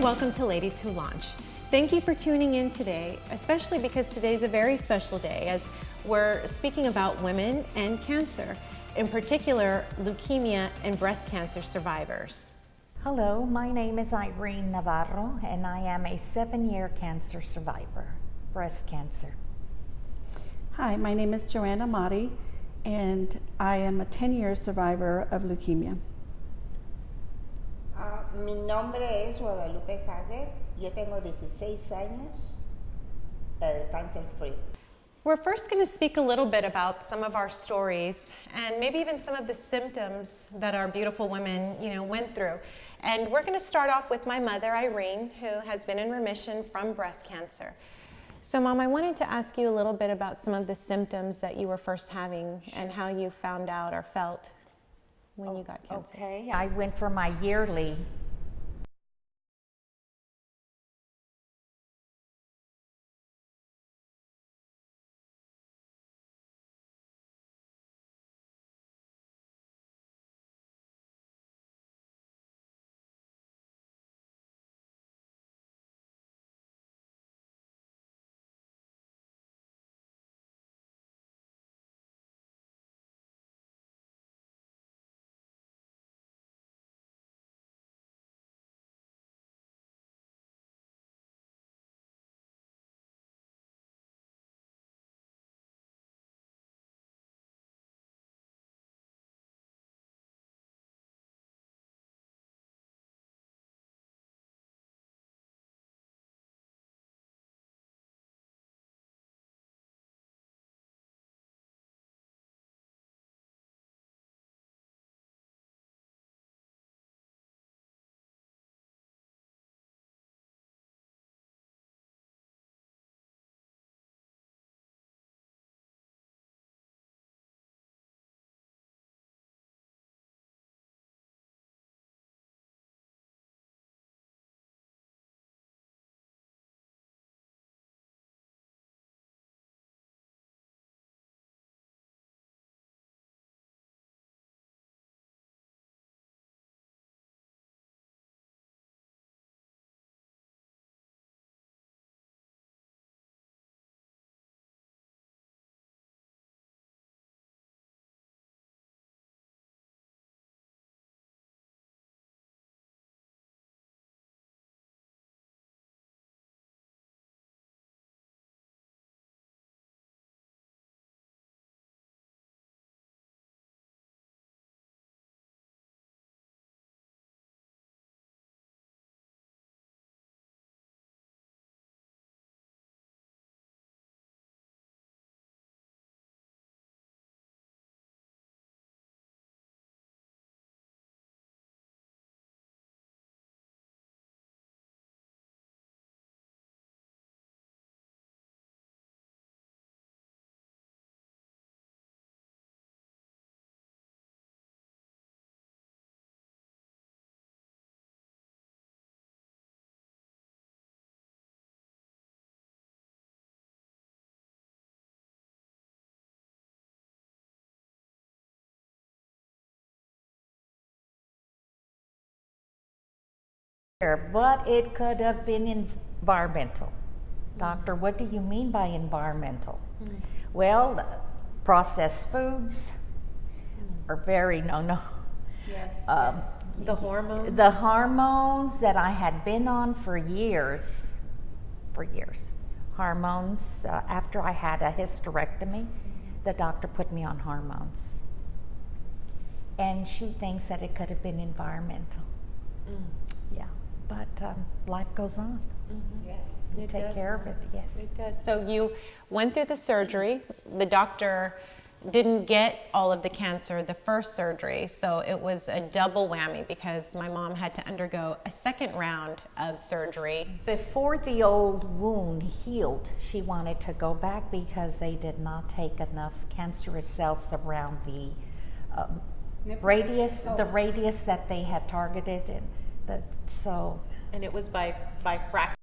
and welcome to Ladies Who Launch. Thank you for tuning in today, especially because today's a very special day as we're speaking about women and cancer, in particular leukemia and breast cancer survivors. Hello, my name is Irene Navarro and I am a 7-year cancer survivor, breast cancer. Hi, my name is Joanna Amati and I am a 10-year survivor of leukemia. Mi nombre es Guadalupe Hager. Yo tengo 16 años cancer free. We're first going to speak a little bit about some of our stories and maybe even some of the symptoms that our beautiful women, went through. And we're going to start off with my mother, Irene, who has been in remission from breast cancer. So, Mom, I wanted to ask you a little bit about some of the symptoms that you were first having and how you found out or felt when you got cancer. Okay, I went for my yearly but it could have been environmental. Doctor, what do you mean by environmental? Well, processed foods are very no. Yes. The hormones? The hormones that I had been on for years. Hormones, after I had a hysterectomy, the doctor put me on hormones. And she thinks that it could have been environmental. Yeah, but life goes on. Yes. You take care of it, yes. It does. So you went through the surgery. The doctor didn't get all of the cancer the first surgery, so it was a double whammy because my mom had to undergo a second round of surgery. Before the old wound healed, she wanted to go back because they did not take enough cancerous cells around the radius that they had targeted, And it was by fracture.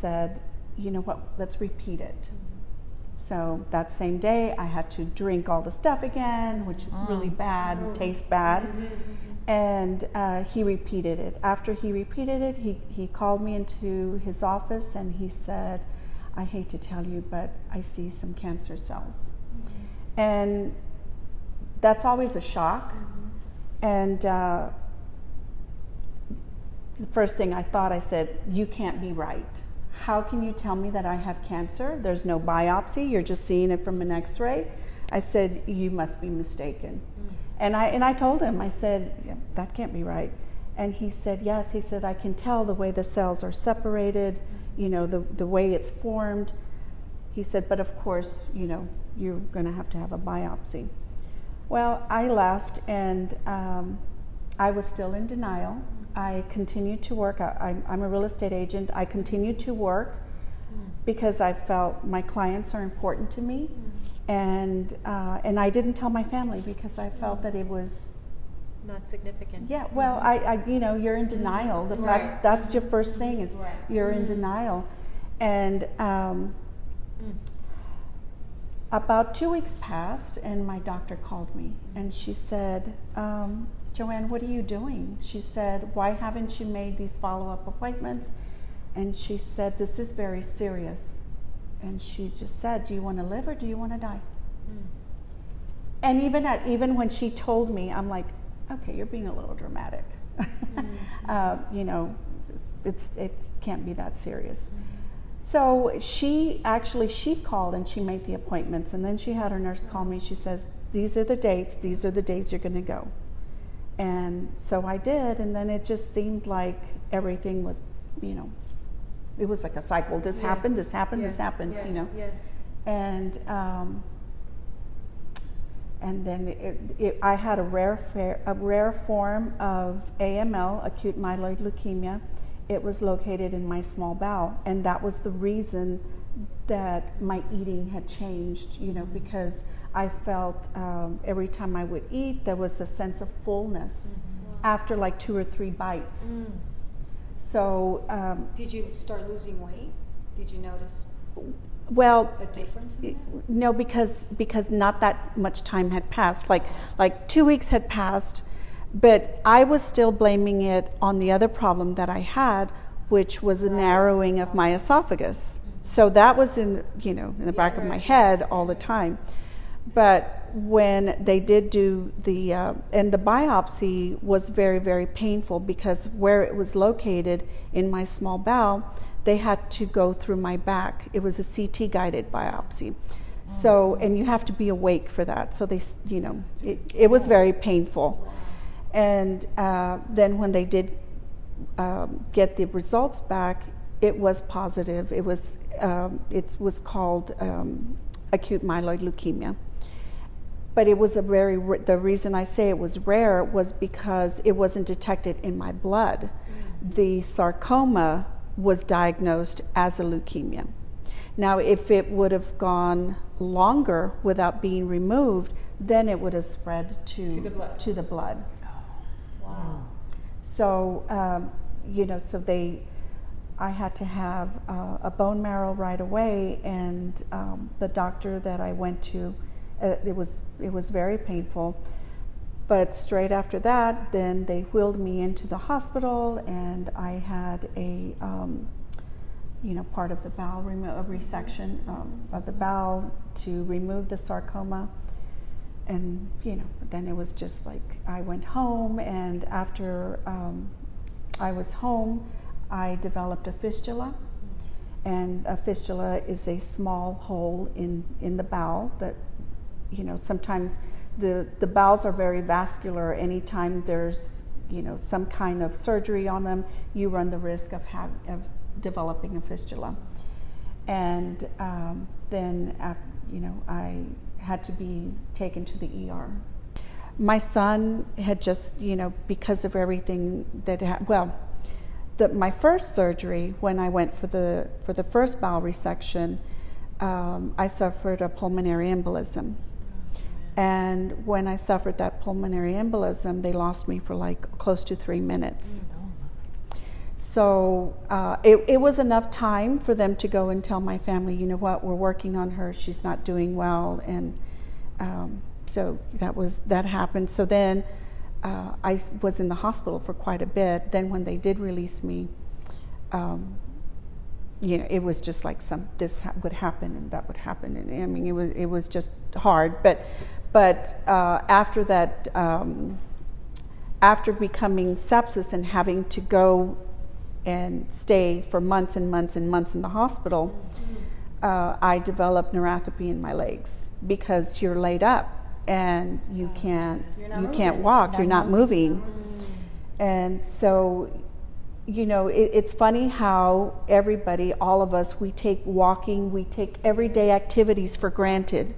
said, you know what, let's repeat it. So that same day, I had to drink all the stuff again, which is really bad, tastes bad. And he repeated it. After he repeated it, he called me into his office and he said, I hate to tell you, but I see some cancer cells. And that's always a shock. And the first thing I thought, I said, you can't be right. How can you tell me that I have cancer? There's no biopsy. You're just seeing it from an x-ray. I said, you must be mistaken. And I told him, I said, yeah, that can't be right. And he said, yes. He said, I can tell the way the cells are separated, you know, the way it's formed. He said, but of course, you know, you're going to have a biopsy. Well, I left and I was still in denial. I continued to work. I'm a real estate agent. I continued to work because I felt my clients are important to me. And I didn't tell my family because I felt that it was not significant. Yeah, well, I you know, you're in denial. That's your first thing is you're in denial. And about 2 weeks passed, and my doctor called me, and she said, Joanne, what are you doing? She said, why haven't you made these follow-up appointments? And she said, this is very serious. And she just said, do you want to live or do you want to die? And even when she told me, I'm like, okay, you're being a little dramatic. You know, it can't be that serious. So she called and she made the appointments, and then she had her nurse call me. She says, these are the dates you're going to go. And so I did, and then it just seemed like everything was, you know, it was like a cycle. This happened, this happened, this happened, you know. And then I had a rare form of AML, acute myeloid leukemia. It was located in my small bowel, and that was the reason that my eating had changed, you know, because I felt every time I would eat, there was a sense of fullness after like 2 or 3 bites. So did you start losing weight? Did you notice a difference in that? No, because not that much time had passed. Like 2 weeks had passed, but I was still blaming it on the other problem that I had, which was the narrowing of my esophagus. So that was in the back of my head all the time. But when they did do and the biopsy was very, very painful because where it was located in my small bowel, they had to go through my back. It was a CT guided biopsy. So, and you have to be awake for that. So they, you know, it was very painful. And then when they did get the results back, it was positive. It was called acute myeloid leukemia. But it was the reason I say it was rare was because it wasn't detected in my blood. The sarcoma was diagnosed as a leukemia. Now, if it would have gone longer without being removed, then it would have spread to the blood. Wow. So, you know, I had to have a bone marrow right away, and the doctor that I went to, it was very painful. But straight after that, then they wheeled me into the hospital, and I had a part of the bowel a resection of the bowel to remove the sarcoma. And then it was just like I went home, and after I was home, I developed a fistula. And a fistula is a small hole in the bowel that, sometimes the bowels are very vascular. Anytime there's, some kind of surgery on them, you run the risk of developing a fistula. And then, I had to be taken to the ER. My son had just, because of everything that my first surgery, when I went for the first bowel resection, I suffered a pulmonary embolism. And when I suffered that pulmonary embolism, they lost me for like close to 3 minutes. So it was enough time for them to go and tell my family, you know what, we're working on her. She's not doing well, and so that happened. So then I was in the hospital for quite a bit. Then when they did release me, you know, it was just like this would happen and that would happen, and I mean it was just hard. But after that, after becoming sepsis and having to go and stay for months and months and months in the hospital, I developed neuropathy in my legs because you're laid up and you can't walk, you're not moving. And so, you know, it's funny how everybody, all of us, we take walking, we take everyday activities for granted.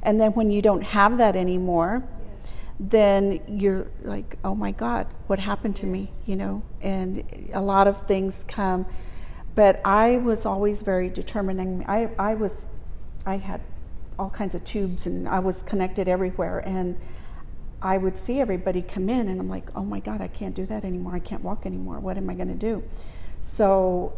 And then when you don't have that anymore, then you're like, oh my God, what happened to me, you know? And a lot of things come, but I was always very determined. I had all kinds of tubes and I was connected everywhere, and I would see everybody come in and I'm like, oh my God, I can't do that anymore. I can't walk anymore. What am I gonna do? So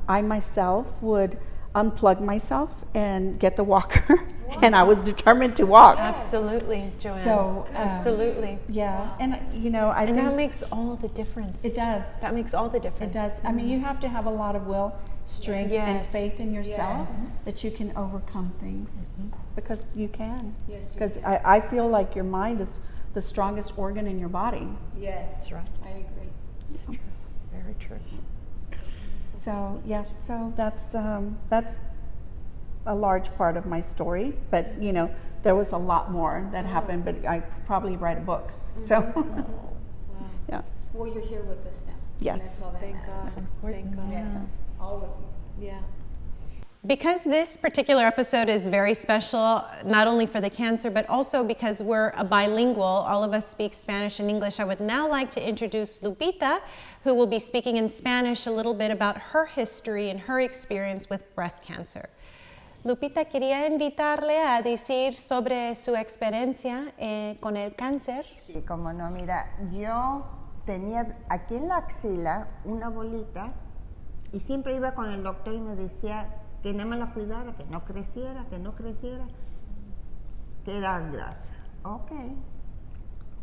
I myself would unplug myself and get the walker. And I was determined to walk. Absolutely, Joanne. So absolutely. Yeah, and you know, I think that makes all the difference. It does. That makes all the It difference. does. I mean, you have to have a lot of will, strength, and faith in yourself that you can overcome things, because you can. Yes, you Because I feel like your mind is the strongest organ in your body. Yes, That's right. I agree. It's true. Very true. So yeah, so that's a large part of my story. But you know, there was a lot more that happened. But I probably write a book. So Wow. yeah, Well, you're here with us now. Yes. That's all that Thank matters. God. Thank God. Yes, all of you. Yeah. Because this particular episode is very special, not only for the cancer, but also because we're a bilingual, all of us speak Spanish and English, I would now like to introduce Lupita, who will be speaking in Spanish a little bit about her history and her experience with breast cancer. Lupita, quería invitarle a decir sobre su experiencia con el cáncer. Sí, como no, mira, yo tenía aquí en la axila una bolita y siempre iba con el doctor y me decía que no me la cuidara, que no creciera, que era grasa. Ok,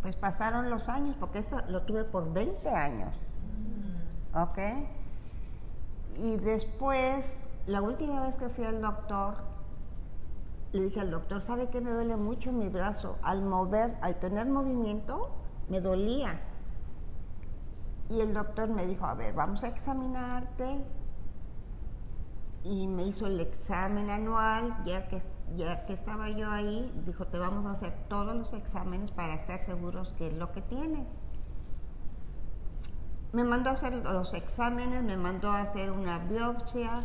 pues pasaron los años, porque esto lo tuve por 20 años. Ok, y después, la última vez que fui al doctor, le dije al doctor, ¿sabe qué? Me duele mucho mi brazo. Al tener movimiento, me dolía. Y el doctor me dijo, a ver, vamos a examinarte. Y me hizo el examen anual, ya que estaba yo ahí, dijo, te vamos a hacer todos los exámenes para estar seguros qué es lo que tienes. Me mandó a hacer los exámenes, me mandó a hacer una biopsia,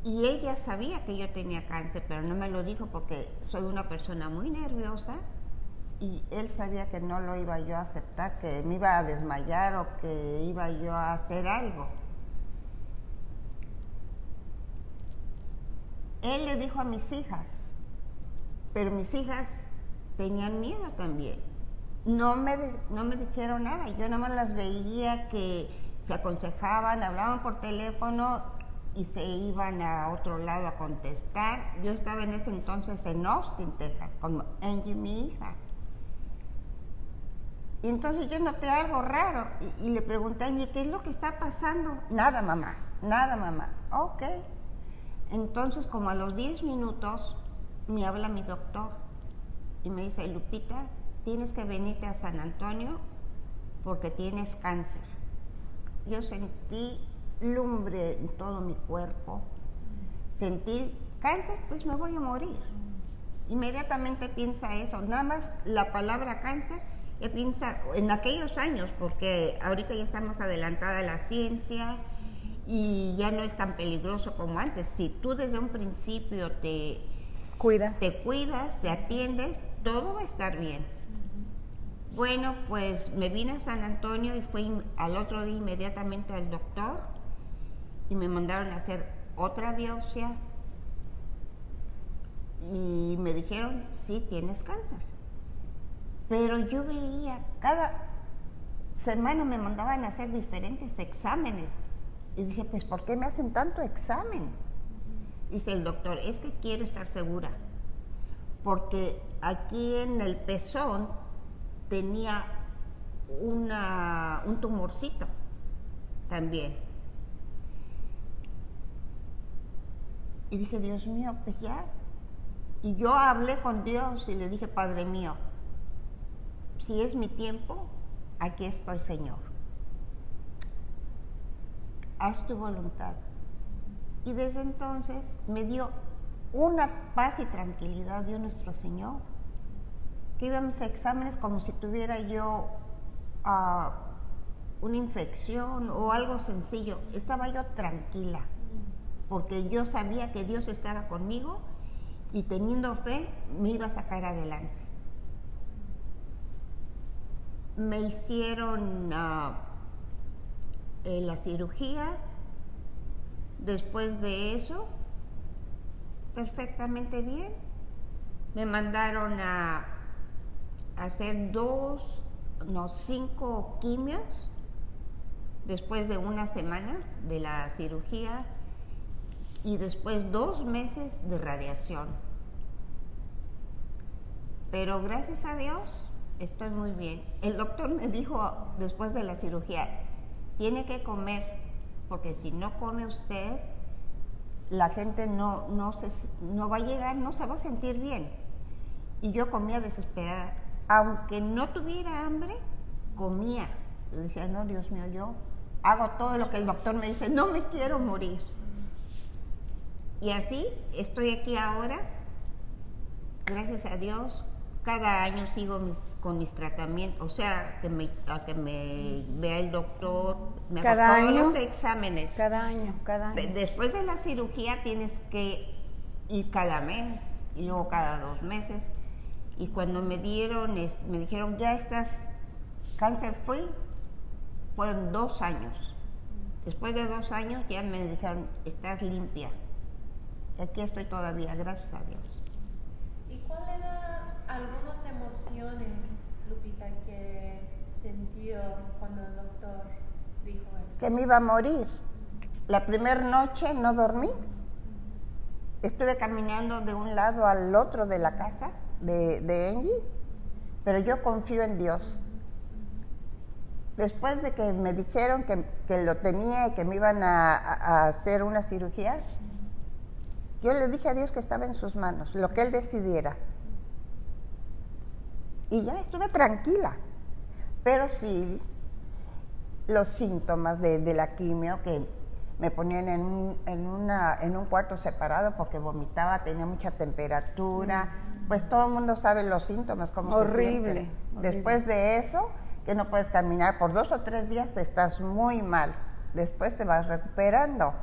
y ella sabía que yo tenía cáncer, pero no me lo dijo porque soy una persona muy nerviosa, y él sabía que no lo iba yo a aceptar, que me iba a desmayar o que iba yo a hacer algo. Él le dijo a mis hijas, pero mis hijas tenían miedo también. No me dijeron nada, yo nada más las veía que se aconsejaban, hablaban por teléfono y se iban a otro lado a contestar. Yo estaba en ese entonces en Austin, Texas, con Angie, mi hija. Y entonces yo noté algo raro y le pregunté a Angie, ¿qué es lo que está pasando? Nada, mamá, ok. Entonces, como a los 10 minutos, me habla mi doctor y me dice, Lupita, tienes que venirte a San Antonio porque tienes cáncer. Yo sentí lumbre en todo mi cuerpo, sentí cáncer, pues me voy a morir. Inmediatamente piensa eso, nada más la palabra cáncer, piensa en aquellos años, porque ahorita ya está más adelantada la ciencia, y ya no es tan peligroso como antes. Si tú desde un principio te cuidas, te atiendes, todo va a estar bien. Bueno, pues me vine a San Antonio y fui al otro día inmediatamente al doctor y me mandaron a hacer otra biopsia y me dijeron, sí, tienes cáncer. Pero yo veía semana me mandaban a hacer diferentes exámenes. Y dice, pues, ¿por qué me hacen tanto examen? Dice el doctor, es que quiero estar segura, porque aquí en el pezón tenía un tumorcito también. Y dije, Dios mío, pues ya. Y yo hablé con Dios y le dije, Padre mío, si es mi tiempo, aquí estoy, Señor. Haz tu voluntad. Y desde entonces me dio una paz y tranquilidad, Dios nuestro Señor, que iba a mis exámenes como si tuviera yo una infección o algo sencillo. Estaba yo tranquila, porque yo sabía que Dios estaba conmigo y teniendo fe me iba a sacar adelante. Me hicieron la cirugía. Después de eso, perfectamente bien. Me mandaron a hacer 5 quimios después de una semana de la cirugía y después 2 meses de radiación. Pero gracias a Dios estoy muy bien. El doctor me dijo después de la cirugía, tiene que comer, porque si no come usted, la gente no va a llegar, no se va a sentir bien. Y yo comía desesperada. Aunque no tuviera hambre, comía. Yo decía, no, Dios mío, yo hago todo lo que el doctor me dice, no me quiero morir. Y así estoy aquí ahora, gracias a Dios. Cada año sigo con mis tratamientos, o sea, que me vea el doctor, me ¿Cada hago todos año? los exámenes. Cada año. Después de la cirugía tienes que ir cada mes y luego cada 2 meses. Y cuando me dijeron, ya estás cancer free, fueron 2 años. Después de 2 años ya me dijeron, estás limpia. Y aquí estoy todavía, gracias a Dios. ¿Y cuáles eran algunas emociones, Lupita, que sintió cuando el doctor dijo eso? Que me iba a morir. La primera noche no dormí. Estuve caminando de un lado al otro de la casa de Angie, pero yo confío en Dios. Después de que me dijeron que lo tenía y que me iban a hacer una cirugía, yo le dije a Dios que estaba en sus manos, lo que Él decidiera. Y ya estuve tranquila. Pero sí, los síntomas de la quimio, que me ponían en un cuarto separado porque vomitaba, tenía mucha temperatura, pues todo el mundo sabe los síntomas, cómo se sienten. Después de eso, que no puedes caminar, por 2 o 3 días estás muy mal, después te vas recuperando.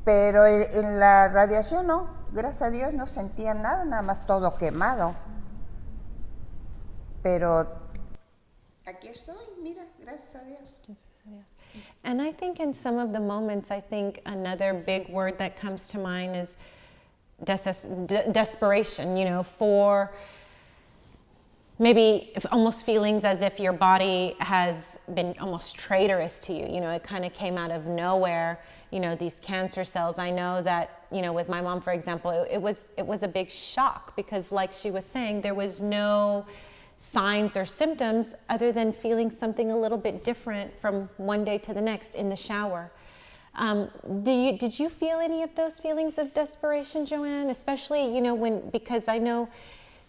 Pero en la radiación no, gracias a Dios no sentía nada, nada más todo quemado. Pero aquí estoy, mira, gracias a Dios. And I think in some of the moments, I think another big word that comes to mind is desperation, you know, for maybe almost feelings as if your body has been almost traitorous to you. You know, it kind of came out of nowhere, you know, these cancer cells. I know that, you know, with my mom, for example, it was a big shock because, like she was saying, there was no signs or symptoms other than feeling something a little bit different from one day to the next in the shower. Did you feel any of those feelings of desperation, Joanne? Especially, you know, because I know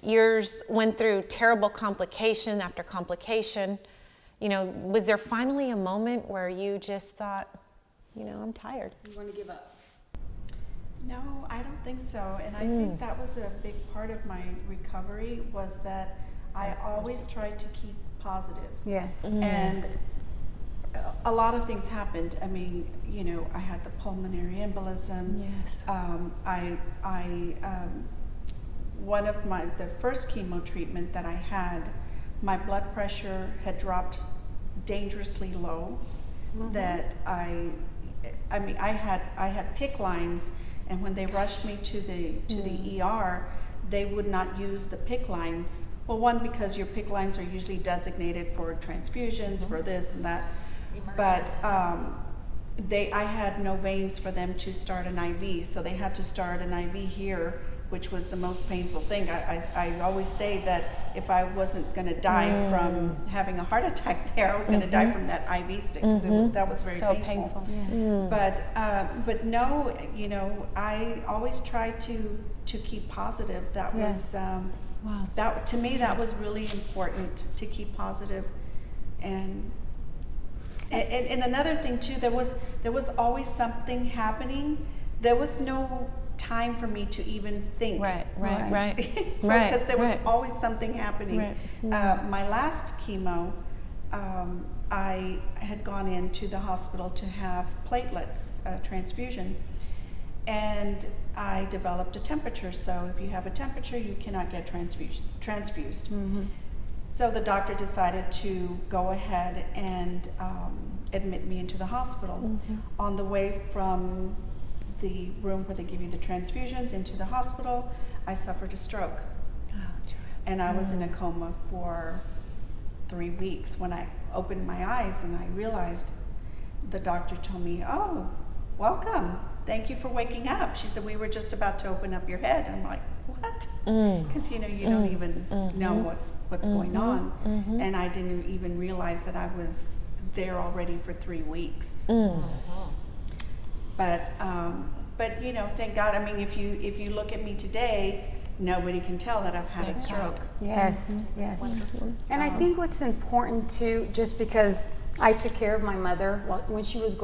yours went through terrible complication after complication. You know, was there finally a moment where you just thought, you know, I'm tired? You want to give up? No, I don't think so. And I think that was a big part of my recovery, was that I always tried to keep positive. Yes. And a lot of things happened. I mean, you know, I had the pulmonary embolism. Yes. One of the first chemo treatment that I had, my blood pressure had dropped dangerously low. That I had PICC lines, and when they rushed me to the ER, they would not use the PICC lines Well, one, because your PICC lines are usually designated for transfusions, for this and that. But I had no veins for them to start an IV, so they had to start an IV here, which was the most painful thing. I always say that if I wasn't going to die from having a heart attack there, I was going to die from that IV stick, because that was very So painful. painful. But no, you know, I always try to keep positive. That was Wow. that, to me, that was really important, to keep positive. And another thing too, there was always something happening. There was no time for me to even think. Right. So, because there was always something happening. Right. My last chemo, I had gone into the hospital to have platelets transfusion, and I developed a temperature. So if you have a temperature, you cannot get transfused. So the doctor decided to go ahead and admit me into the hospital. On the way from the room where they give you the transfusions into the hospital, I suffered a stroke. And I was in a coma for 3 weeks. When I opened my eyes and I realized, the doctor told me, "Oh, welcome. Thank you for waking up." She said, "We were just about to open up your head." And I'm like, "What?" Because you know, you don't even know what's going on. And I didn't even realize that I was there already for 3 weeks. But you know, thank God. I mean, if you look at me today, nobody can tell that I've had a stroke. Yes, yes. And I think what's important too, just because I took care of my mother when she was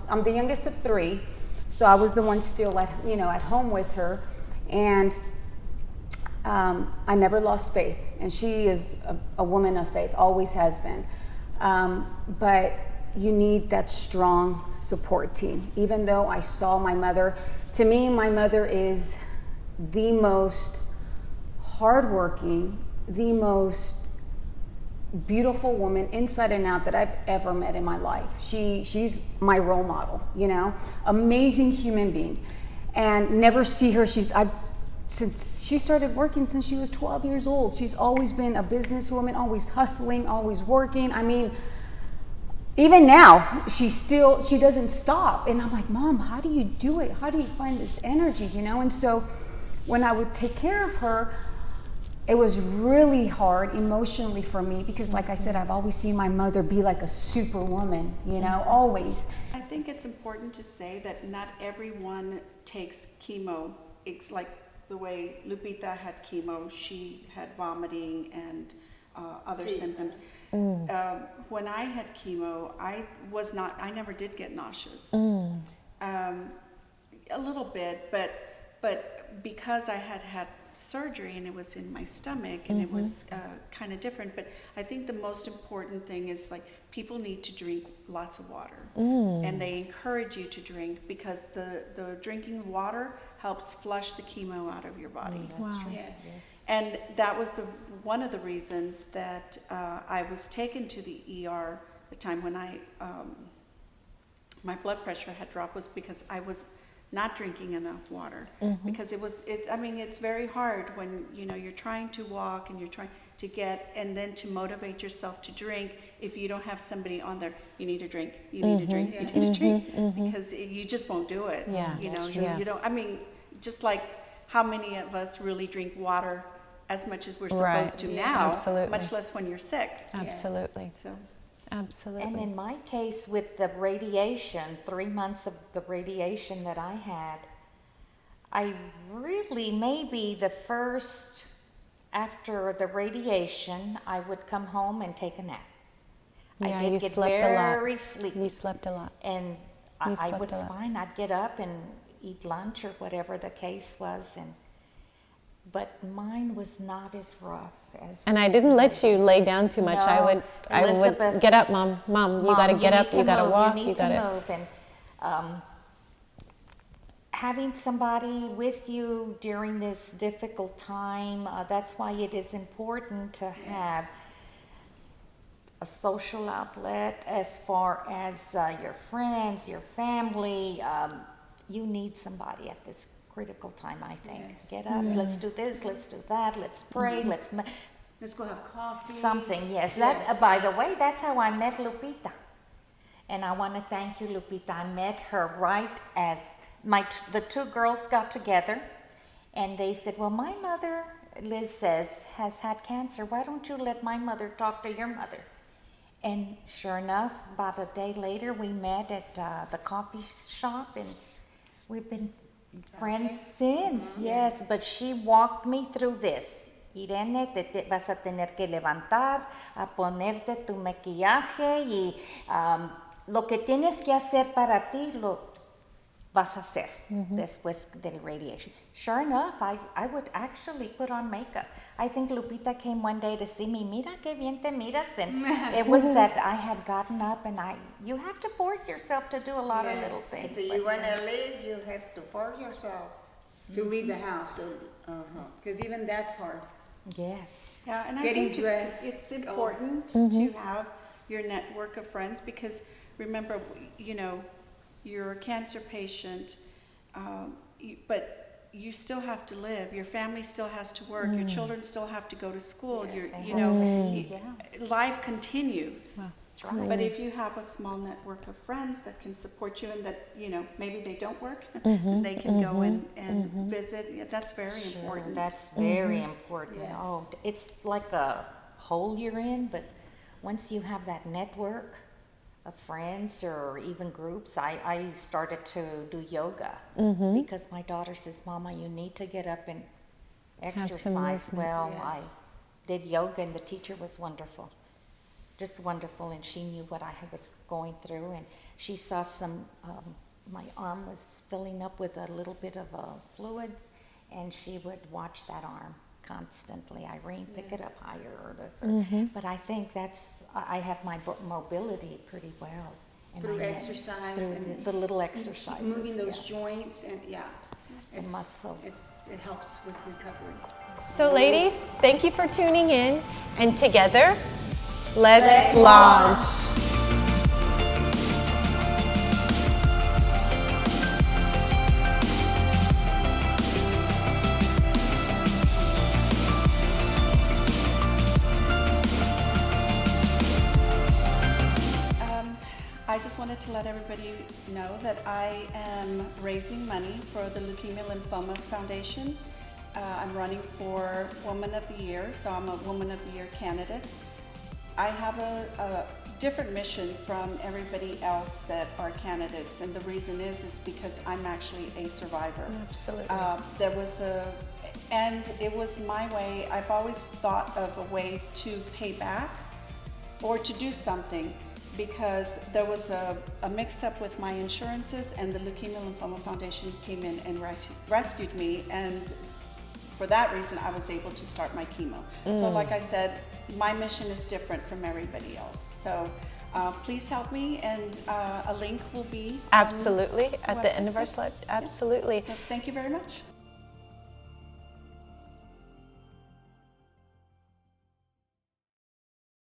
I'm the youngest of 3, so I was the one still at home with her, and I never lost faith, and she is a woman of faith, always has been. But you need that strong support team. Even though I saw my mother, to me, my mother is the most hardworking, the most beautiful woman inside and out that I've ever met in my life. She's my role model, you know, amazing human being. And never see her, since she started working since she was 12 years old. She's always been a businesswoman, always hustling, always working. I mean, even now, she doesn't stop. And I'm like, "Mom, how do you do it? How do you find this energy?" You know? And so when I would take care of her, it was really hard emotionally for me, because like I said, I've always seen my mother be like a superwoman, you know, always. I think it's important to say that not everyone takes chemo. It's like the way Lupita had chemo, she had vomiting and other symptoms. When I had chemo, I never did get nauseous. A little bit, but because I had surgery and it was in my stomach and it was kind of different. But I think the most important thing is, like, people need to drink lots of water, and they encourage you to drink, because the drinking water helps flush the chemo out of your body. Wow. Yes. And that was one of the reasons that I was taken to the ER the time when my blood pressure had dropped, was because I was not drinking enough water. Because it's very hard when, you know, you're trying to walk and you're trying to and then to motivate yourself to drink. If you don't have somebody on there, you need to drink, you need to drink, you need to drink, because you just won't do it. Yeah, You know, that's true. you don't, I mean, just like how many of us really drink water as much as we're Right. supposed to now, Absolutely. much less when you're sick. Absolutely. So, Absolutely. And in my case, with the radiation, 3 months of the radiation that I had, I really, maybe the first, after the radiation, I would come home and take a nap. Yeah, I did you get slept a lot. very sleepy. You slept a lot. And You I slept was a lot. fine. I'd get up and eat lunch or whatever the case was, but mine was not as rough as. And I didn't let you lay down too much. I No, would Elizabeth, get up, Mom, you got to get up, you got to walk, you you need got to to. move. And having somebody with you during this difficult time, that's why it is important to have a social outlet as far as your friends, your family. You need somebody at this critical time, I think. Get up, let's do this, let's do that, let's pray, Let's go have coffee. Something, yes. That, by the way, that's how I met Lupita. And I want to thank you, Lupita. I met her right as the two girls got together, and they said, well, my mother, Liz says, has had cancer. Why don't you let my mother talk to your mother? And sure enough, about a day later, we met at the coffee shop, and we've been friends since. Yes, but she walked me through this. Irene, te vas a tener que levantar, a ponerte tu maquillaje y lo que tienes que hacer para ti lo vas a hacer después del radiation. Sure enough, I would actually put on makeup. I think Lupita came one day to see me. Mira que bien te miras, and it was that I had gotten up, and you have to force yourself to do a lot of little things. If you want to leave, you have to force yourself To leave the house. to. Because even that's hard. Yes. Yeah, and I Getting think dressed. it's important to have your network of friends, because remember, you're a cancer patient, but you still have to live. Your family still has to work. Your children still have to go to school. Life continues. But if you have a small network of friends that can support you, and that maybe they don't work, they can go and visit. Yeah, that's very important. That's very important. Yes. Oh, it's like a hole you're in, but once you have that network of friends or even groups, I started to do yoga because my daughter says, Mama, you need to get up and exercise. Well, I did yoga, and the teacher was wonderful. Just wonderful, and she knew what I was going through, and she saw my arm was filling up with a little bit of fluids, and she would watch that arm constantly. Irene, pick it up higher, or this, but I think I have my mobility pretty well. And Through I exercise through and the little exercises. moving those yeah. joints, and The muscle. It helps with recovery. So ladies, thank you for tuning in, and together, let's launch. I just wanted to let everybody know that I am raising money for the Leukemia Lymphoma Foundation. I'm running for Woman of the Year, so I'm a Woman of the Year candidate. I have a different mission from everybody else that are candidates, and the reason is because I'm actually a survivor. Absolutely. And it was my way. I've always thought of a way to pay back or to do something, because there was a mix-up with my insurances, and the Leukemia Lymphoma Foundation came in and rescued me, and for that reason I was able to start my chemo. So like I said, my mission is different from everybody else. So please help me, and a link will be Absolutely, on at the end of our slide. Absolutely. So thank you very much.